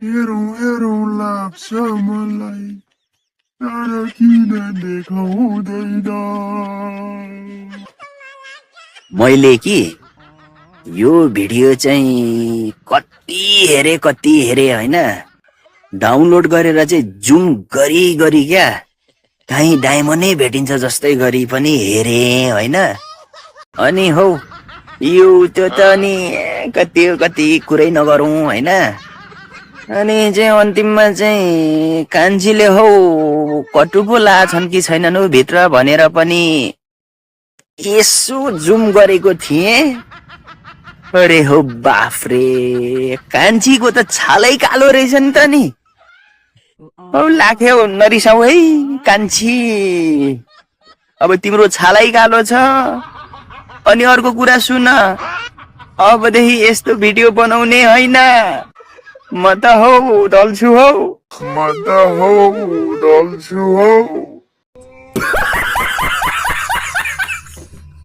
हेरौँ हेरौँ लाग्छ मलाई तर किन देखाउँदैन। मैले कि यो भिडियो चाहिँ कति हेरे होइन, डाउनलोड गरेर चाहिँ जुम गरी क्या कहीँ डायमन्डै भेटिन्छ जस्तै गरी पनि हेरे होइन। अनि हौ यो त्यो त अनि कति कुरै नगरौँ होइन। अनि चाहिँ अन्तिममा चाहिँ कान्छीले हौ कटु पो लाछन् कि छैनन् हौ भित्र भनेर पनि यसो जुम गरेको थिएँ। अरे हो बाफ्रे, कान्छीको त छालै कालो रहेछ नि त नि। औ लाख्यौ नरिसाउ है कान्छी, अब तिम्रो छालै कालो छ। अनि अर्को कुरा सुन, अबदेखि यस्तो भिडियो बनाउने होइन। म त हौ डल्छु हौ। म त हौ डल्छु हौ।